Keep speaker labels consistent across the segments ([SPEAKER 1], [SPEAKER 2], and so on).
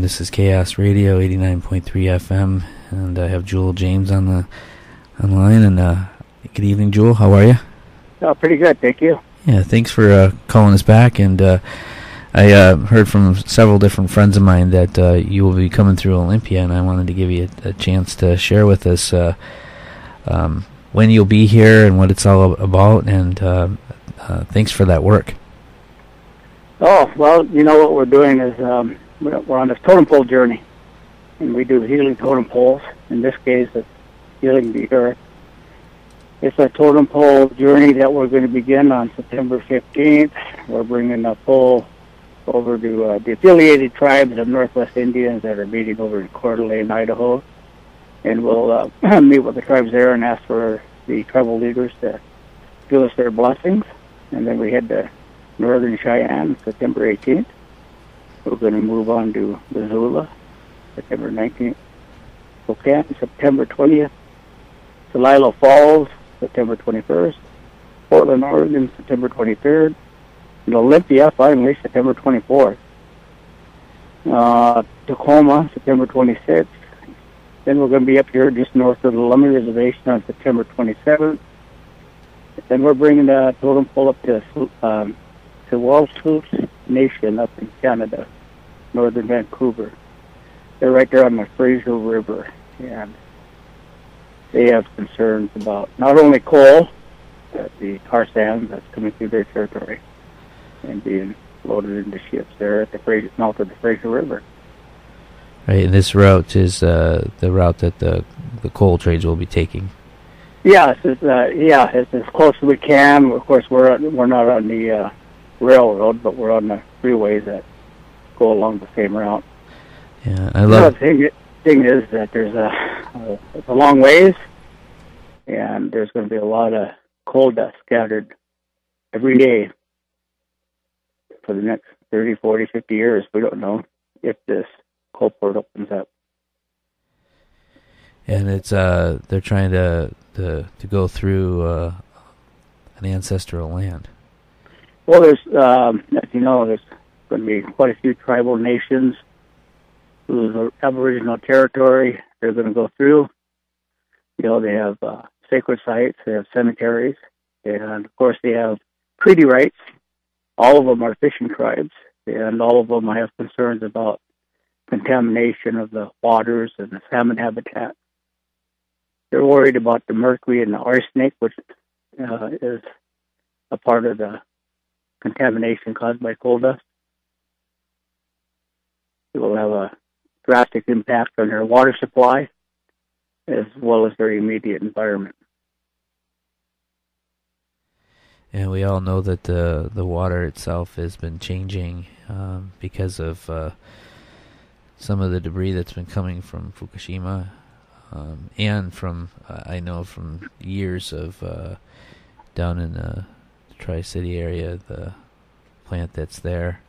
[SPEAKER 1] This is Chaos Radio 89.3 FM, and I have Jewell James online. And good evening, Jewell. How are you?
[SPEAKER 2] Oh, pretty good, thank you.
[SPEAKER 1] Yeah, thanks for calling us back. And I heard from several different friends of mine that you will be coming through Olympia, and I wanted to give you a chance to share with us when you'll be here and what it's all about. And thanks for that work.
[SPEAKER 2] Oh, well, you know what we're doing is we're on this totem pole journey, and we do healing totem poles. In this case, it's healing the earth. It's a totem pole journey that we're going to begin on September 15th. We're bringing a pole over to the affiliated tribes of Northwest Indians that are meeting over in Coeur d'Alene, Idaho. And we'll meet with the tribes there and ask for the tribal leaders to give us their blessings. And then we head to Northern Cheyenne, September 18th. We're going to move on to Missoula, September 19th. Spokane, September 20th. Celilo Falls, September 21st. Portland, Oregon, September 23rd. And Olympia, finally, September 24th. Tacoma, September 26th. Then we're going to be up here just north of the Lummi Reservation on September 27th. Then we're bringing the totem pole up to Tsleil-Waututh Nation up in Canada, northern Vancouver. They're right there on the Fraser River, and they have concerns about not only coal, but the tar sand that's coming through their territory and being loaded into ships there at the mouth of the Fraser River.
[SPEAKER 1] Right, and this route is the route that the coal trades will be taking.
[SPEAKER 2] Yeah, it's as close as we can. Of course, we're not on the railroad, but we're on the freeways that go along the same route.
[SPEAKER 1] Yeah, I love.
[SPEAKER 2] The thing is that it's a long ways, and there's going to be a lot of coal dust scattered every day for the next 30, 40, 50 years. We don't know if this coal port opens up.
[SPEAKER 1] And it's they're trying to go through an ancestral land.
[SPEAKER 2] Well, there's as you know, there's going to be quite a few tribal nations whose Aboriginal territory they're going to go through. You know, they have sacred sites, they have cemeteries, and of course they have treaty rights. All of them are fishing tribes, and all of them have concerns about contamination of the waters and the salmon habitat. They're worried about the mercury and the arsenic, which is a part of the contamination caused by coal dust. It will have a drastic impact on their water supply as well as their immediate environment.
[SPEAKER 1] And we all know that the water itself has been changing because of some of the debris that's been coming from Fukushima. And from, I know from years of down in the Tri-City area, the plant that's there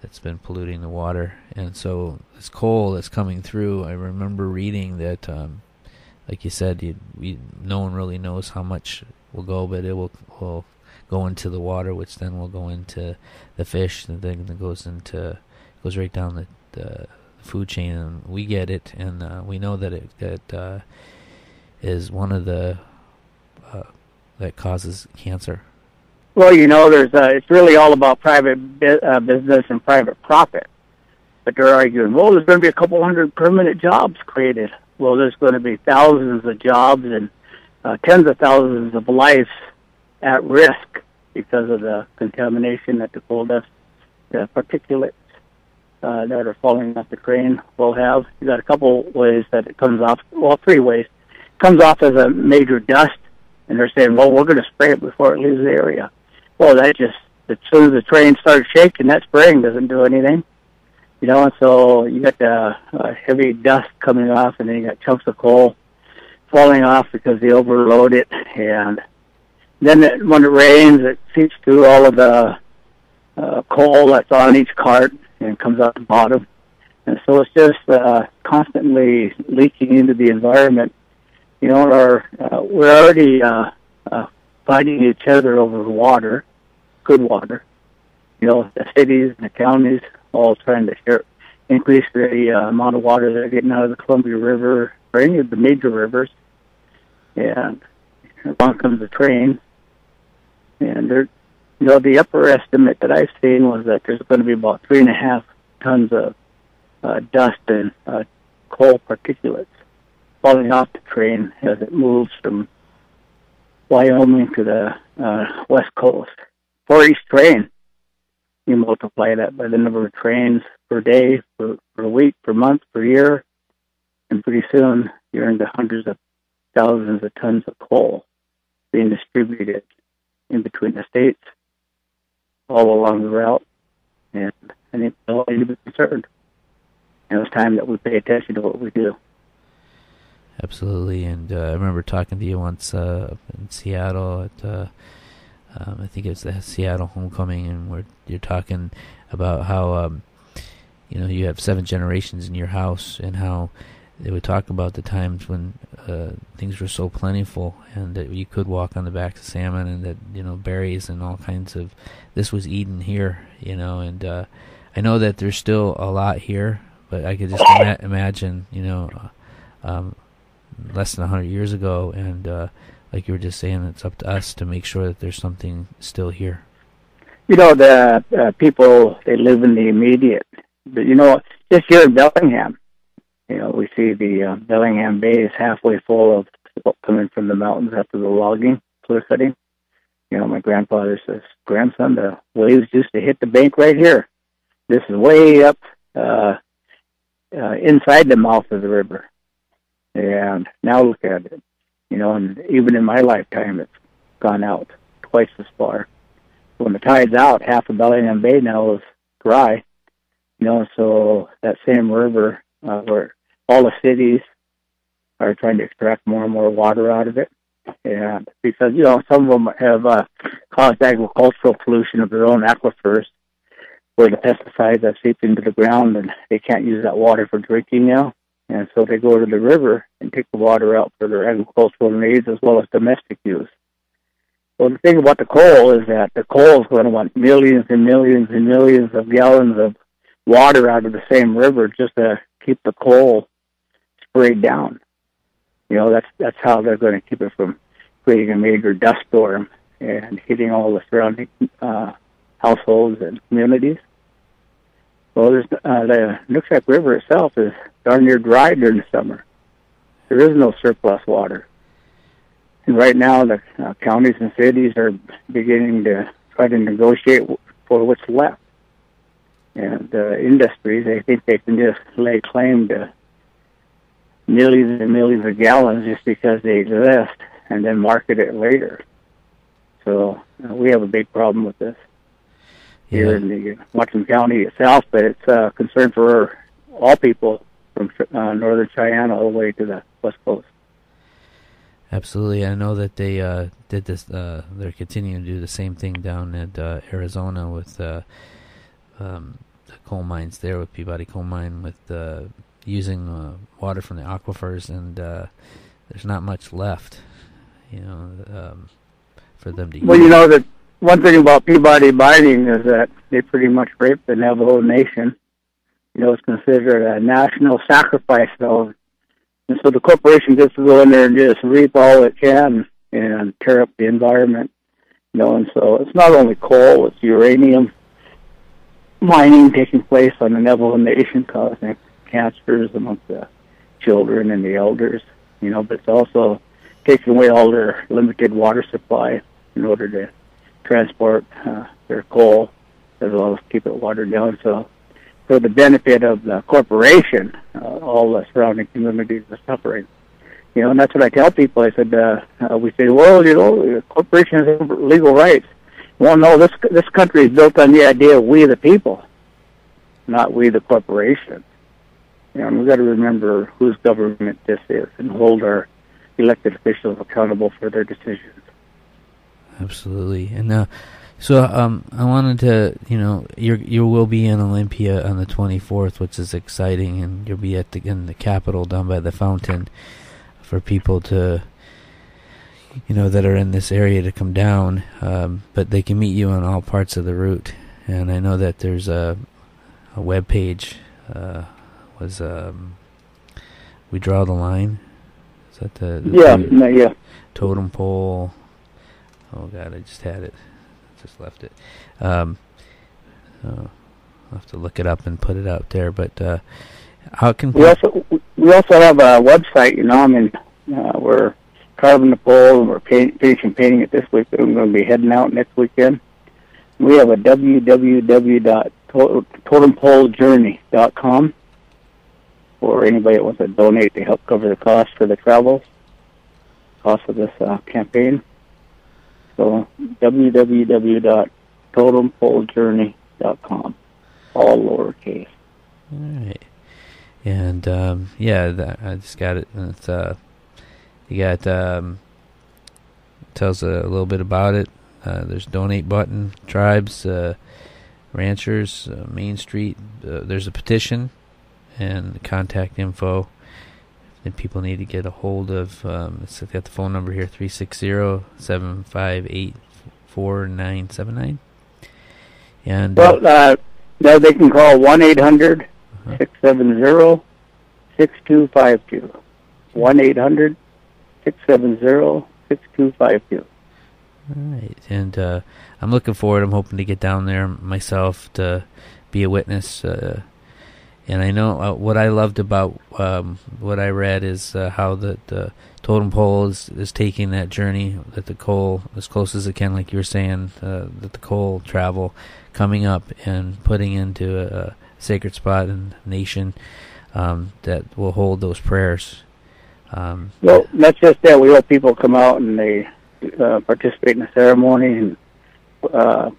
[SPEAKER 1] that's been polluting the water. And so this coal that's coming through, I remember reading that, like you said, no one really knows how much will go, but it will go into the water, which then will go into the fish, and then it goes right down the food chain, and we get it, and we know that it is one of the that causes cancer.
[SPEAKER 2] Well, you know, it's really all about private business and private profit. But they're arguing, well, there's going to be a couple hundred permanent jobs created. Well, there's going to be thousands of jobs and tens of thousands of lives at risk because of the contamination that the coal dust, the particulates that are falling off the train will have. You got a couple ways that it comes off. Well, three ways. It comes off as a major dust, and they're saying, well, we're going to spray it before it leaves the area. Well, that just, as soon as the train starts shaking, that spraying doesn't do anything. You know, and so you got the heavy dust coming off, and then you got chunks of coal falling off because they overload it. And then when it rains, it seeps through all of the coal that's on each cart and comes out the bottom. And so it's just constantly leaking into the environment. You know, we're already fighting each other over water, good water. You know, the cities and the counties all trying to share. increase the amount of water they're getting out of the Columbia River or any of the major rivers. And along comes the train. And the upper estimate that I've seen was that there's going to be about 3.5 tons of dust and coal particulates falling off the train as it moves from Wyoming to the west coast. For each train, you multiply that by the number of trains per day, per week, per month, per year, and pretty soon you're into hundreds of thousands of tons of coal being distributed in between the states, all along the route. And I think we all need to be concerned. And it's time that we pay attention to what we do.
[SPEAKER 1] Absolutely. And I remember talking to you once up in Seattle at I think it's the Seattle Homecoming, and you're talking about how you have 7 generations in your house, and how they would talk about the times when things were so plentiful, and that you could walk on the backs of salmon, and that berries and all kinds of this was eaten here, and I know that there's still a lot here, but I could just imagine less than 100 years ago, and like you were just saying, it's up to us to make sure that there's something still here.
[SPEAKER 2] The people, they live in the immediate. Just here in Bellingham, we see the Bellingham Bay is halfway full of smoke coming from the mountains after the logging, clear cutting. My grandfather says, grandson, the waves used to hit the bank right here. This is way up inside the mouth of the river. And now look at it. And even in my lifetime, it's gone out twice as far. When the tide's out, half of Bellingham Bay now is dry. So that same river where all the cities are trying to extract more and more water out of it. And because, some of them have caused agricultural pollution of their own aquifers, where the pesticides have seeped into the ground and they can't use that water for drinking now. And so they go to the river and take the water out for their agricultural needs as well as domestic use. Well, the thing about the coal is that the coal is going to want millions and millions and millions of gallons of water out of the same river just to keep the coal sprayed down. That's how they're going to keep it from creating a major dust storm and hitting all the surrounding households and communities. Well, the Nooksack River itself is darn near dry during the summer. There is no surplus water. And right now, the counties and cities are beginning to try to negotiate for what's left. And industries, they think they can just lay claim to millions and millions of gallons just because they exist and then market it later. So we have a big problem with this here in the Whatcom County itself, but it's a concern for all people from northern Cheyenne all the way to the west coast.
[SPEAKER 1] Absolutely. I know that they did this, they're continuing to do the same thing down at Arizona with the coal mines there, with Peabody Coal Mine, with using water from the aquifers, and there's not much left, for them to use.
[SPEAKER 2] Well, that one thing about Peabody mining is that they pretty much raped the Navajo Nation. It's considered a national sacrifice, though. And so the corporation gets to go in there and just reap all it can and tear up the environment. And so it's not only coal, it's uranium mining taking place on the Navajo Nation, causing cancers amongst the children and the elders, but it's also taking away all their limited water supply in order to transport their coal as well as keep it watered down. So for the benefit of the corporation, all the surrounding communities are suffering. And that's what I tell people. I said, we say, well, the corporation has legal rights. Well, no, this country is built on the idea of we the people, not we the corporation. And we've got to remember whose government this is and hold our elected officials accountable for their decisions.
[SPEAKER 1] Absolutely. And so I wanted to, you will be in Olympia on the 24th, which is exciting, and you'll be in the Capitol down by the fountain for people to, that are in this area to come down. But they can meet you on all parts of the route. And I know that there's a web page was we draw the line. Is that the
[SPEAKER 2] yeah.
[SPEAKER 1] Totem Pole? Oh God, I just had it. Just left it. I'll have to look it up and put it out there. But how can
[SPEAKER 2] we also have a website? You know, I mean, we're carving the pole and we're finishing painting it this week. But we're going to be heading out next weekend. We have a www.totempolejourney.com for anybody that wants to donate to help cover the cost for the travel, cost of this campaign. So www.totempolejourney.com, all lowercase.
[SPEAKER 1] All right. And I just got it. And it's you got tells a little bit about it. There's donate button, tribes, ranchers, Main Street. There's a petition and contact info. And people need to get a hold of. It's got the phone number here: 360-758-4979. And
[SPEAKER 2] now they can call 1-800-670-6252. 1-800-670-6252.
[SPEAKER 1] All right, and I'm looking forward. I'm hoping to get down there myself to be a witness. And I know what I loved about what I read is how the Totem Pole is taking that journey, that the coal, as close as it can, like you were saying, that the coal travel coming up and putting into a sacred spot in the nation that will hold those prayers.
[SPEAKER 2] Well, not just that. We hope people come out and they participate in the ceremony and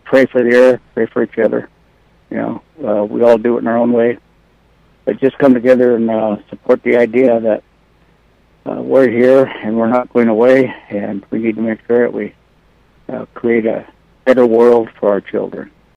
[SPEAKER 2] pray for the earth, pray for each other. You know, we all do it in our own way. But just come together and support the idea that we're here and we're not going away, and we need to make sure that we create a better world for our children.